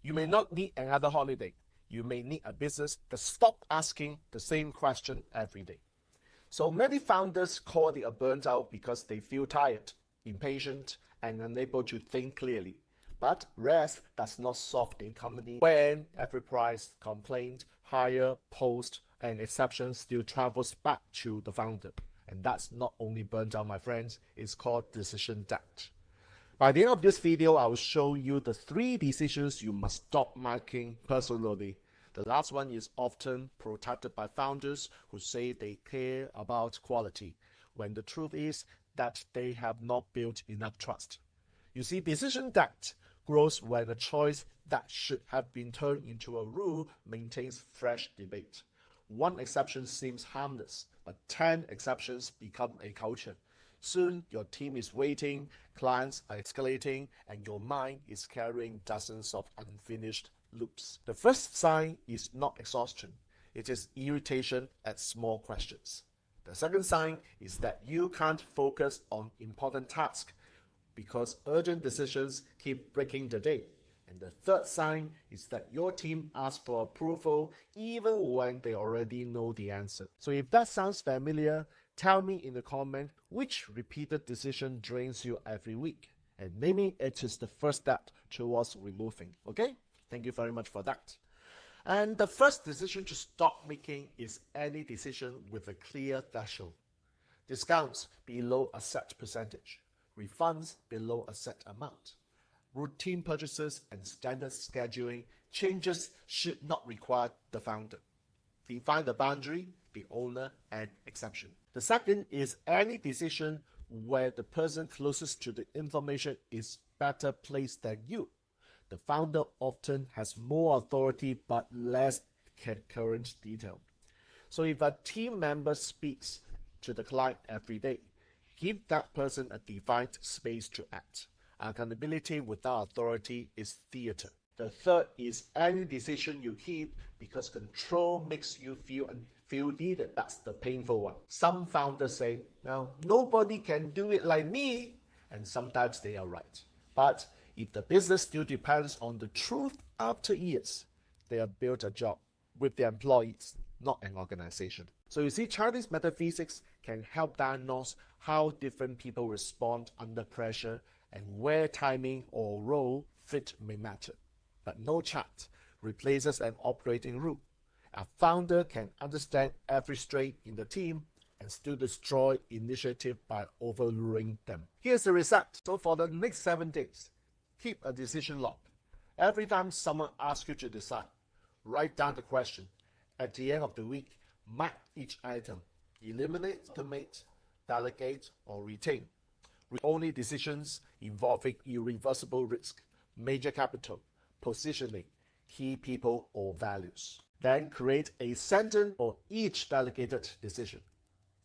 You may not need another holiday. You may need a business that stops asking the same question every day. So many founders call it a burnout because they feel tired, impatient, and unable to think clearly. But rest does not solve a company when every price, complaint, hire, post, and exception still travels back to the founder. And that's not only burnout, my friends, it's called decision debt. By the end of this video, I will show you the 3 decisions you must stop making personally. The last one is often protected by founders who say they care about quality, when the truth is that they have not built enough trust. You see, decision debt grows when a choice that should have been turned into a rule maintains fresh debate. One exception seems harmless, but 10 exceptions become a culture. Soon, your team is waiting, clients are escalating, and your mind is carrying dozens of unfinished loops. The first sign is not exhaustion. It is irritation at small questions. The second sign is that you can't focus on important tasks because urgent decisions keep breaking the day. And the third sign is that your team asks for approval even when they already know the answer. So if that sounds familiar, tell me in the comment which repeated decision drains you every week. And maybe it is the first step towards removing. Okay? Thank you very much for that. And the first decision to stop making is any decision with a clear threshold. Discounts below a set percentage. Refunds below a set amount. Routine purchases and standard scheduling changes should not require the founder. Define the boundary, the owner, and exception. The second is any decision where the person closest to the information is better placed than you. The founder often has more authority but less current detail. So if a team member speaks to the client every day, give that person a defined space to act. Accountability without authority is theater. The third is any decision you keep because control makes you feel needed. That's the painful one. Some founders say, "Now, nobody can do it like me," and sometimes they are right. But if the business still depends on the truth after years, they have built a job with their employees, not an organization. So you see, Chinese metaphysics can help diagnose how different people respond under pressure and where timing or role fit may matter. But no chart replaces an operating rule. A founder can understand every stray in the team and still destroy initiative by overruling them. Here's the reset. So for the next 7 days, keep a decision log. Every time someone asks you to decide, write down the question. At the end of the week, mark each item. Eliminate, automate, delegate, or retain. Only decisions involving irreversible risk, major capital, positioning, key people, or values. Then create a sentence for each delegated decision,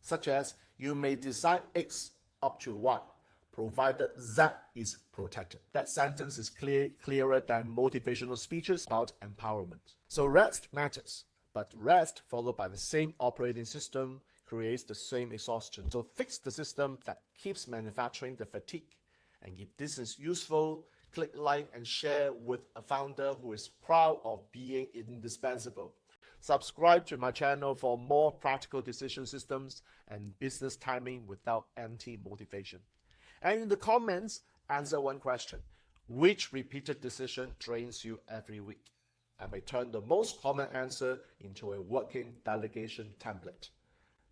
such as you may decide X up to Y, provided Z is protected. That sentence is clearer than motivational speeches about empowerment. So rest matters, but rest followed by the same operating system creates the same exhaustion. So fix the system that keeps manufacturing the fatigue. And if this is useful, click like and share with a founder who is proud of being indispensable. Subscribe to my channel for more practical decision systems and business timing without anti-motivation. And in the comments, answer one question. Which repeated decision drains you every week? I may turn the most common answer into a working delegation template.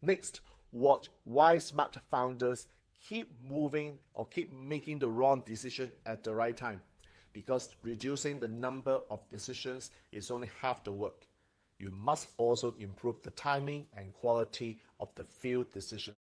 Next, watch why smart founders keep moving or keep making the wrong decision at the right time. Because reducing the number of decisions is only half the work. You must also improve the timing and quality of the few decisions.